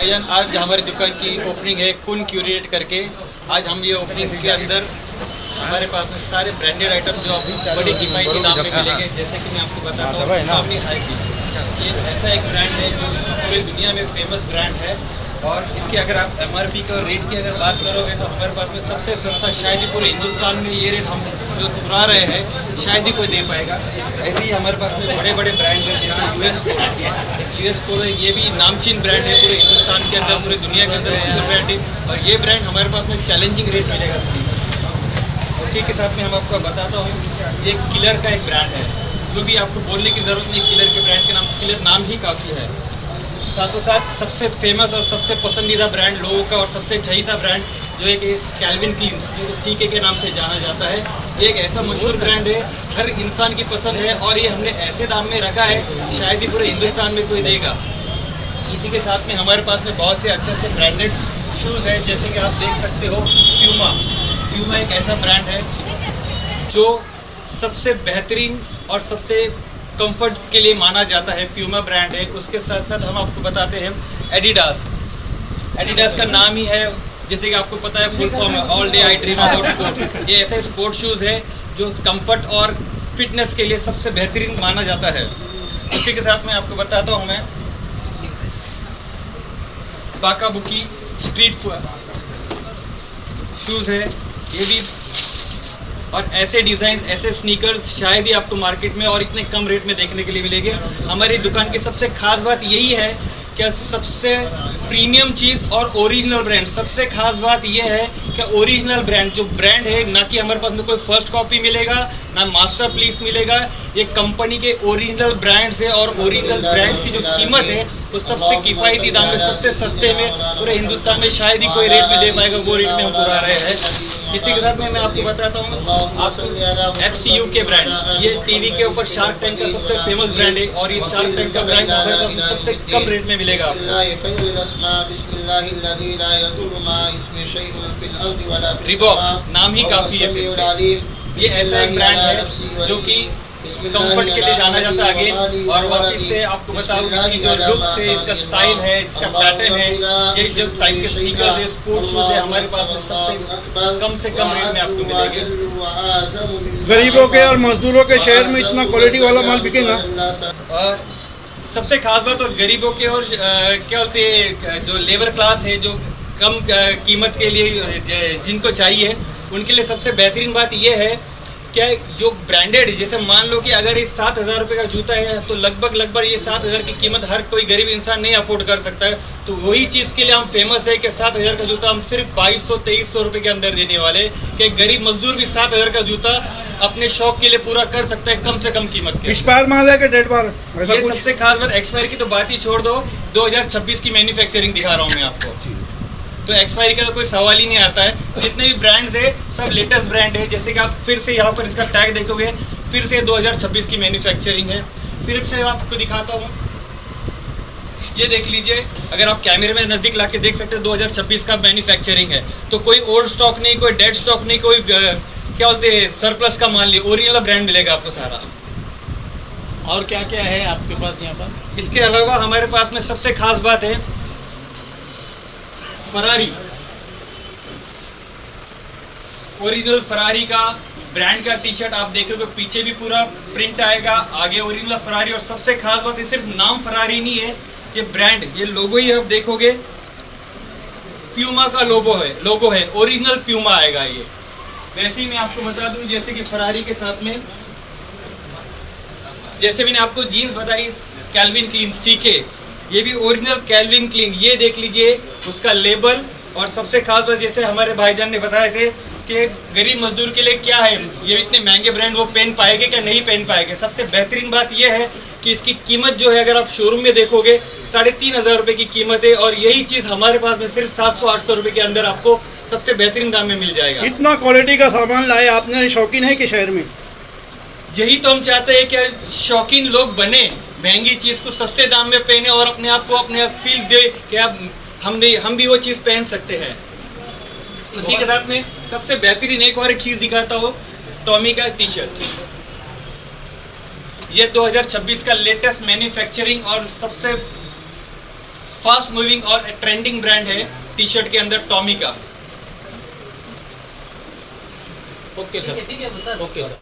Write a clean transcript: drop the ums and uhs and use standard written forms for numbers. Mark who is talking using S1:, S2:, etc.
S1: भाईजान, आज हमारी दुकान की ओपनिंग है कुन क्यूरेट करके। आज हम ये ओपनिंग के अंदर हमारे पास में सारे ब्रांडेड आइटम जो अभी बड़े किफ़ायती दाम में मिलेंगे। जैसे कि मैं आपको बताता हूँ, काफ़ी हाई की ये ऐसा एक ब्रांड है जो पूरी दुनिया में फेमस ब्रांड है। और इसके अगर आप MRP का रेट की अगर बात करोगे तो हमारे पास में सबसे सस्ता शायद ही पूरे हिंदुस्तान में ये रेट हम जो चुरा रहे हैं शायद ही कोई दे पाएगा। ऐसे ही हमारे पास में बड़े बड़े ब्रांड हैं जैसे US को ये भी नामचीन ब्रांड है पूरे हिंदुस्तान के अंदर, पूरी दुनिया के अंदर ब्रांड है। और ये ब्रांड हमारे पास में चैलेंजिंग रेट मिलेगा। उसी के साथ में हम आपको बताता हूँ, ये किलर का एक ब्रांड है जो भी आपको बोलने की ज़रूरत नहीं। किलर के ब्रांड के नाम, किलर नाम ही काफ़ी है। साथों साथ सबसे फेमस और सबसे पसंदीदा ब्रांड लोगों का और सबसे चहीता ब्रांड जो है कि कैल्विन क्लीन, जो CK के नाम से जाना जाता है। ये एक ऐसा मशहूर ब्रांड है, हर इंसान की पसंद है और ये हमने ऐसे दाम में रखा है शायद ही पूरे हिंदुस्तान में कोई देगा। इसी के साथ में हमारे पास में बहुत से अच्छे अच्छे ब्रांडेड शूज़ हैं, जैसे कि आप देख सकते हो प्यूमा एक ऐसा ब्रांड है जो सबसे बेहतरीन और सबसे कंफर्ट के लिए माना जाता है। प्यूमा ब्रांड है। उसके साथ साथ हम आपको बताते हैं एडिडास का नाम ही है, जैसे कि आपको पता है फुल फॉर्म है all day I dream about sport. ये ऐसे स्पोर्ट शूज़ है जो कंफर्ट और फिटनेस के लिए सबसे बेहतरीन माना जाता है। उसी के साथ मैं आपको बताता हूँ, मैं बाका बुकी स्ट्रीट शूज़ है ये भी। और ऐसे डिज़ाइन, ऐसे स्नीकर्स शायद ही आपको मार्केट में और इतने कम रेट में देखने के लिए मिलेंगे। हमारी दुकान की सबसे खास बात यही है कि सबसे प्रीमियम चीज़ और ओरिजिनल ब्रांड। सबसे खास बात यह है कि ओरिजिनल ब्रांड जो ब्रांड है, ना कि हमारे पास में कोई फर्स्ट कॉपी मिलेगा ना मास्टर पीस मिलेगा। ये कंपनी के ओरिजिनल ब्रांड्स है और ओरिजिनल ब्रांड्स की जो कीमत है वो सबसे किफ़ायती दाम में, सबसे सस्ते में पूरे हिंदुस्तान में शायद ही कोई रेट में दे पाएगा। वो रेट में हम पुरा रहे हैं। इसी के साथ में मैं आपको बताता हूँ, आपको FCU के ब्रांड, ये टीवी के ऊपर शार्क टैंक का सबसे फेमस ब्रांड है और ये शार्क टैंक का ब्रांड हमारे पास सबसे कम रेट में मिलेगा आपको। रिबॉक नाम ही काफ़ी है। ये ऐसा एक ब्रांड है जो कि कंफर्ट के लिए जाना जाता है आगे। और वापस से आपको बताऊँ इसकी जो लुक है, इसका स्टाइल है, इसका पैटर्न है, ये जो टाइप के स्नीकर्स है, स्पोर्ट्स शूज़ है, हमारे पास में सबसे कम रेट में आपको मिलेंगे।
S2: गरीबों के और मजदूरों के शहर में इतना क्वालिटी वाला माल बिकेगा।
S1: और सबसे खास बात, और गरीबों के और क्या बोलते हैं जो लेबर क्लास है, जो कम कीमत के लिए जिनको चाहिए, उनके लिए सबसे बेहतरीन बात यह है क्या जो ब्रांडेड, जैसे मान लो कि अगर ये 7,000 रुपये का जूता है तो लगभग ये 7,000 की कीमत हर कोई गरीब इंसान नहीं अफोर्ड कर सकता है। तो वही चीज़ के लिए हम फेमस है कि 7,000 का जूता हम सिर्फ 2200-2300 रुपये के अंदर देने वाले, कि गरीब मजदूर भी 7,000 का जूता अपने शौक के लिए पूरा कर सकता है कम से कम कीमत के।
S2: एक्सपायर माल है कि डेट बार?
S1: ये सबसे खास बात, एक्सपायर की तो बात ही छोड़ दो, 2026 की मैन्युफैक्चरिंग दिखा रहा हूँ मैं आपको, तो एक्सपायरी का तो कोई सवाल ही नहीं आता है। जितने भी ब्रांड्स है सब लेटेस्ट ब्रांड है। जैसे कि आप फिर से यहाँ पर इसका टैग देखोगे, फिर से 2026 की मैन्युफैक्चरिंग है। फिर से आपको दिखाता हूँ, ये देख लीजिए, अगर आप कैमरे में नज़दीक लाके देख सकते हैं 2026 का मैन्युफैक्चरिंग है। तो कोई ओल्ड स्टॉक नहीं, कोई डेड स्टॉक नहीं, कोई क्या बोलते हैं सरप्लस का माल नहीं, ओरिजिनल ब्रांड मिलेगा आपको सारा।
S3: और क्या क्या है आपके पास यहाँ पर?
S1: इसके अलावा हमारे पास में सबसे खास बात है फरारी, ओरिजिनल फरारी का ब्रांड का टी शर्ट आप देखोगे, पीछे भी पूरा प्रिंट आएगा, आगे ओरिजिनल फरारी। और सबसे खास बात, ये सिर्फ नाम फरारी नहीं है, ये ब्रांड, ये लोगो ही आप देखोगे प्यूमा का लोगो है, ओरिजिनल प्यूमा आएगा ये। वैसे ही मैं आपको बता दूं, जैसे कि फरारी के साथ में, जैसे मैंने आपको जीन्स बताई कैल्विन क्लीन CK, ये भी ओरिजिनल कैल्विन क्लीन, ये देख लीजिए उसका लेबल। और सबसे खास बात, जैसे हमारे भाईजान ने बताए थे कि गरीब मजदूर के लिए क्या है, ये इतने महंगे ब्रांड वो पहन पाएंगे क्या नहीं पहन पाएंगे। सबसे बेहतरीन बात यह है कि इसकी कीमत जो है, अगर आप शोरूम में देखोगे 3,500 रुपये की कीमत है, और यही चीज़ हमारे पास में सिर्फ 700-800 रुपये के अंदर आपको सबसे बेहतरीन दाम में मिल जाएगा।
S2: इतना क्वालिटी का सामान लाए आपने, शौकीन है कि शहर में?
S1: यही तो हम चाहते हैं कि शौकीन लोग बने, महंगी चीज़ को सस्ते दाम में पहने और अपने आप को अपने फील दे कि हम भी वो चीज़ पहन सकते हैं। उसी के साथ में सबसे बेहतरीन एक और एक चीज़ दिखाता हूँ, टॉमी का टी शर्ट। ये 2026 का लेटेस्ट मैन्युफैक्चरिंग और सबसे फास्ट मूविंग और ट्रेंडिंग ब्रांड है टी शर्ट के अंदर टॉमी का।
S3: Okay sir, okay sir.